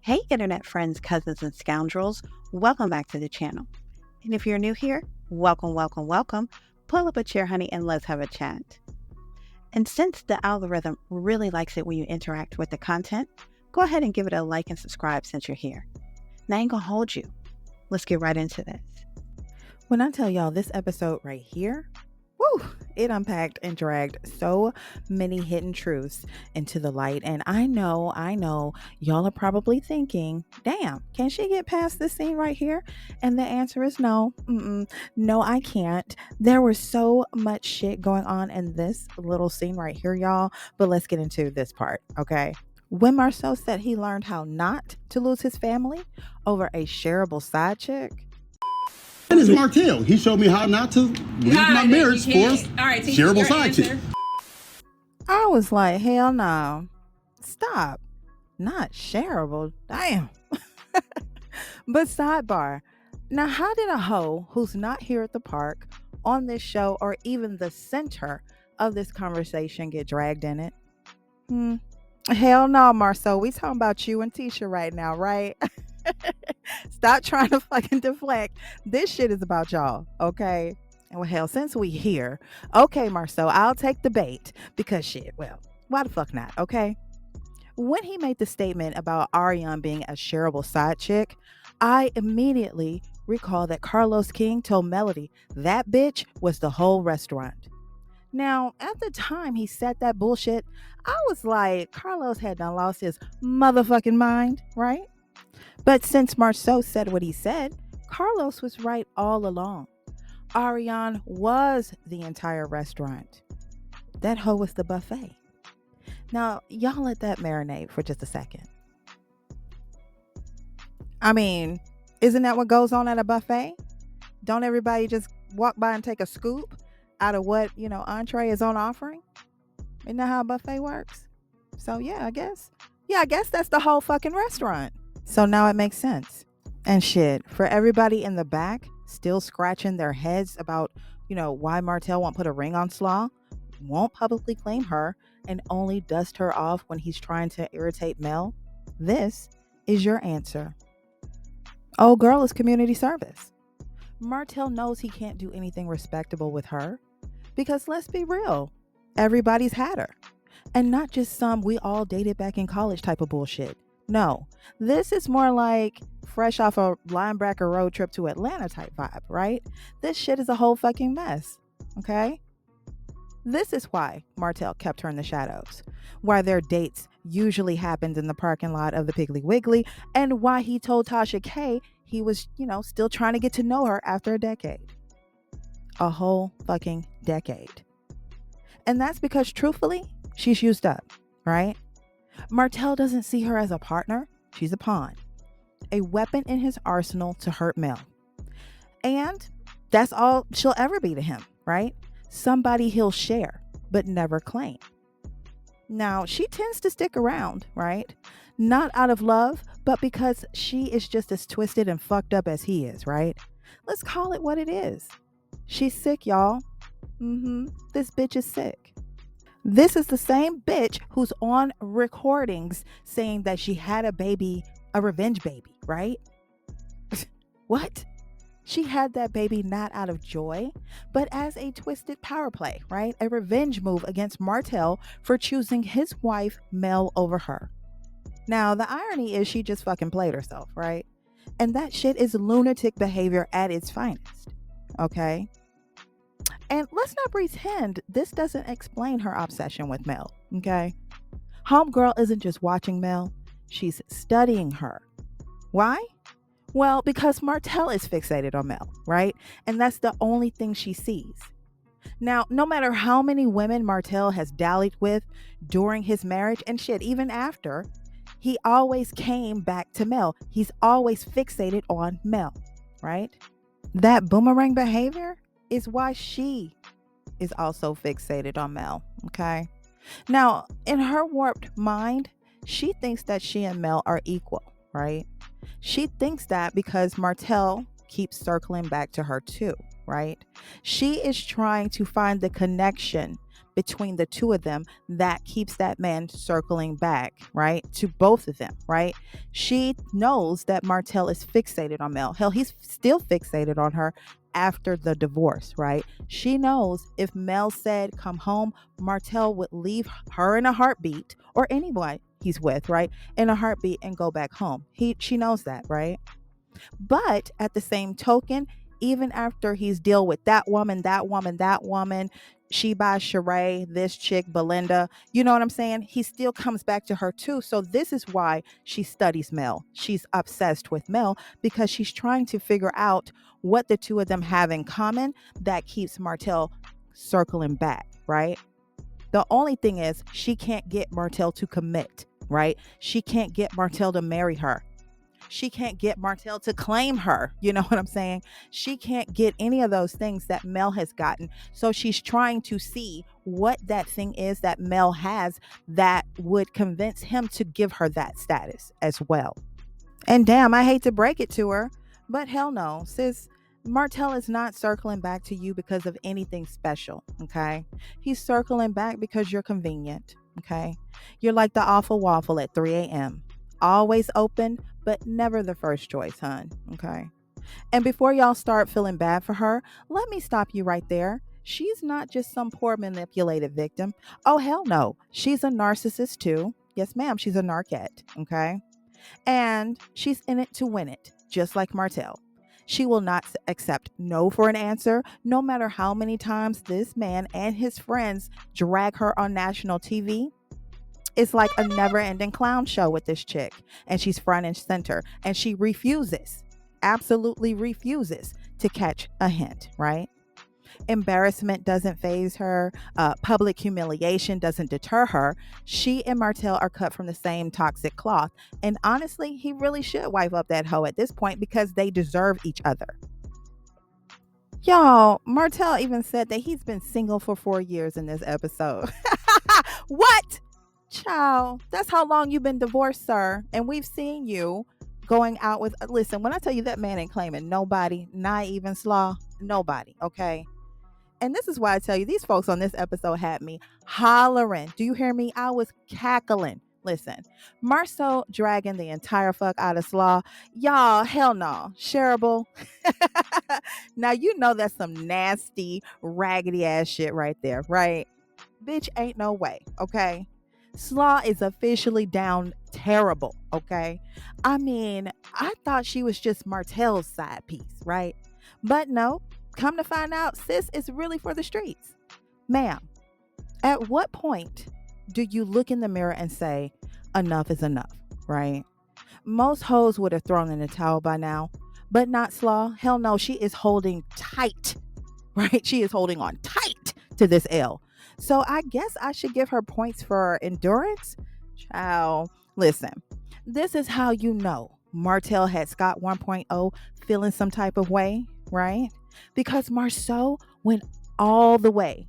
Hey, internet friends, cousins, and scoundrels. Welcome back to the channel. And if you're new here, welcome, welcome, welcome. Pull up a chair, honey, and let's have a chat. And since the algorithm really likes it when you interact with the content, go ahead and give it a like and subscribe since you're here. Now I ain't gonna hold you. Let's get right into this. When I tell y'all this episode right here, it unpacked and dragged so many hidden truths into the light. And I know, y'all are probably thinking, damn, can she get past this scene right here? And the answer is no. No, I can't. There was so much shit going on in this little scene right here, y'all. But let's get into this part, okay? When Marceau said he learned how not to lose his family over a shareable side chick, And it's Martell. He showed me how not to leave my marriage for a shareable side chick. I was like, hell no. Stop. Not shareable. Damn. But sidebar. Now, how did a hoe who's not here at the park, on this show, or even the center of this conversation get dragged in it? Hell no, Marceau. We talking about you and Tisha right now, right? Stop trying to fucking deflect. This shit is about y'all, okay? And well, hell, since we here, okay, Marceau, I'll take the bait because shit, well, why the fuck not, okay? When he made the statement about Ariane being a shareable side chick, I immediately recall that Carlos King told Melody that bitch was the whole restaurant. Now, at the time he said that bullshit, I was like, Carlos had done lost his motherfucking mind, right? But since Marceau said what he said, Carlos was right all along. Ariane was the entire restaurant. That hoe was the buffet. Now, y'all let that marinate for just a second. I mean, isn't that what goes on at a buffet? Don't everybody just walk by and take a scoop out of what, entree is on offering? Isn't that how a buffet works? So I guess that's the whole fucking restaurant. So now it makes sense. And shit, for everybody in the back still scratching their heads about, why Martell won't put a ring on Slaw, won't publicly claim her, and only dust her off when he's trying to irritate Mel, this is your answer. Old girl is community service. Martell knows he can't do anything respectable with her because let's be real, everybody's had her. And not just some we all dated back in college type of bullshit. No, this is more like fresh off a linebacker road trip to Atlanta type vibe, right? This shit is a whole fucking mess, okay? This is why Martell kept her in the shadows, why their dates usually happened in the parking lot of the Piggly Wiggly, and why he told Tasha K he was, still trying to get to know her after a decade. A whole fucking decade. And that's because, truthfully, she's used up, right? Martell doesn't see her as a partner. She's a pawn. A weapon in his arsenal to hurt Mel. And that's all she'll ever be to him, right? Somebody he'll share, but never claim. Now, she tends to stick around, right? Not out of love, but because she is just as twisted and fucked up as he is, right? Let's call it what it is. She's sick, y'all. This bitch is sick. This is the same bitch who's on recordings saying that she had a baby, a revenge baby, right? What? She had that baby not out of joy, but as a twisted power play, right? A revenge move against Martell for choosing his wife, Mel, over her. Now, the irony is she just fucking played herself, right? And that shit is lunatic behavior at its finest, okay? And let's not pretend this doesn't explain her obsession with Mel, okay? Homegirl isn't just watching Mel, she's studying her. Why? Well, because Martell is fixated on Mel, right? And that's the only thing she sees. Now, no matter how many women Martell has dallied with during his marriage, and shit, even after, he always came back to Mel. He's always fixated on Mel, right? That boomerang behavior is why she is also fixated on Mel, okay? Now, in her warped mind, she thinks that she and Mel are equal, right? She thinks that because Martell keeps circling back to her too, right? She is trying to find the connection between the two of them that keeps that man circling back, right? To both of them, right? She knows that Martell is fixated on Mel. Hell, he's still fixated on her after the divorce, right? She knows if Mel said, come home, Martell would leave her in a heartbeat, or anyone he's with, right? In a heartbeat and go back home. She knows that, right? But at the same token, even after he's dealt with that woman, she by Sheree, this chick, Belinda, you know what I'm saying? He still comes back to her too. So this is why she studies Mel. She's obsessed with Mel because she's trying to figure out what the two of them have in common that keeps Martell circling back, right? The only thing is she can't get Martell to commit, right? She can't get Martell to marry her. She can't get Martell to claim her. You know what I'm saying? She can't get any of those things that Mel has gotten. So she's trying to see what that thing is that Mel has that would convince him to give her that status as well. And damn, I hate to break it to her, but hell no, sis. Martell is not circling back to you because of anything special, okay? He's circling back because you're convenient, okay? You're like the awful waffle at 3 a.m. Always open, but never the first choice, hon. Okay. And before y'all start feeling bad for her, let me stop you right there. She's not just some poor manipulated victim. Oh, hell no. She's a narcissist too. Yes, ma'am. She's a narkette. Okay. And she's in it to win it, just like Martell. She will not accept no for an answer, no matter how many times this man and his friends drag her on national TV. It's like a never-ending clown show with this chick, and she's front and center, and she refuses, absolutely refuses to catch a hint, right? Embarrassment doesn't faze her. Public humiliation doesn't deter her. She and Martell are cut from the same toxic cloth, and honestly, he really should wipe up that hoe at this point because they deserve each other. Y'all, Martell even said that he's been single for 4 years in this episode. What? Child, that's how long you've been divorced, sir. And we've seen you going out with, listen, when I tell you that man ain't claiming nobody, not even Slaw, nobody, okay? And this is why I tell you, these folks on this episode had me hollering. Do you hear me? I was cackling. Listen, Marceau dragging the entire fuck out of Slaw. Y'all, hell no. Shareable. Now, you know that's some nasty, raggedy ass shit right there, right? Bitch, ain't no way, okay? Slaw is officially down terrible, okay? I mean, I thought she was just Martell's side piece, right? But no, come to find out, sis is really for the streets. Ma'am, at what point do you look in the mirror and say, enough is enough, right? Most hoes would have thrown in the towel by now, but not Slaw. Hell no, she is holding tight, right? She is holding on tight to this L. So I guess I should give her points for endurance. Child, listen, this is how you know Martell had Scott 1.0 feeling some type of way, right? Because Marceau went all the way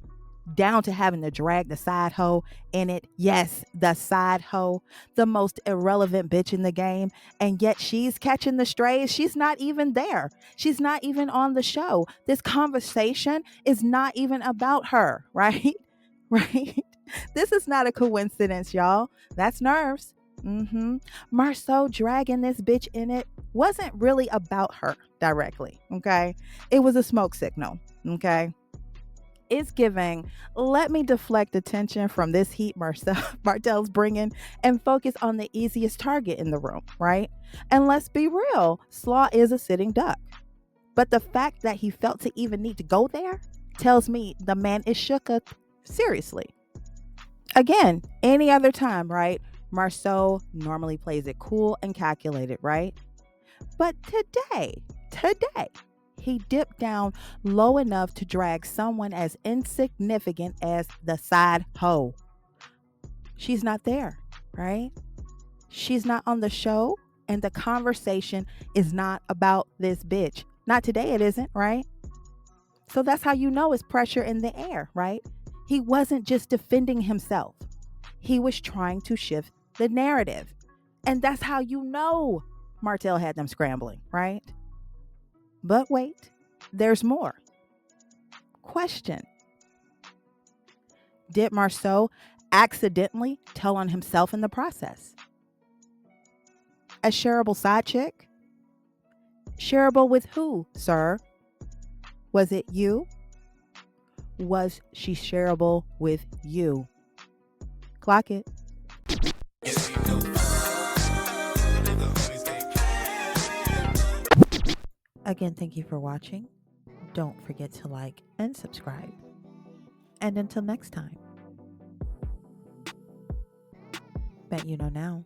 down to having to drag the side hoe in it. Yes, the side hoe, the most irrelevant bitch in the game. And yet she's catching the strays. She's not even there. She's not even on the show. This conversation is not even about her, right? Right? This is not a coincidence, y'all. That's nerves. Marceau dragging this bitch in it wasn't really about her directly, okay? It was a smoke signal, okay? It's giving, let me deflect attention from this heat Martell's bringing and focus on the easiest target in the room, right? And let's be real, Slaw is a sitting duck. But the fact that he felt to even need to go there tells me the man is shook up. Seriously. Again, any other time, right? Marceau normally plays it cool and calculated, right? But today, he dipped down low enough to drag someone as insignificant as the side hoe. She's not there, right? She's not on the show, and the conversation is not about this bitch. Not today, it isn't, right? So that's how you know it's pressure in the air, right? He wasn't just defending himself. He was trying to shift the narrative. And that's how you know Martell had them scrambling, right? But wait, there's more. Question. Did Marceau accidentally tell on himself in the process? A shareable side chick? Shareable with who, sir? Was it you? Was she shareable with you? Clock it. Again, thank you for watching. Don't forget to like and subscribe. And until next time, bet you know now.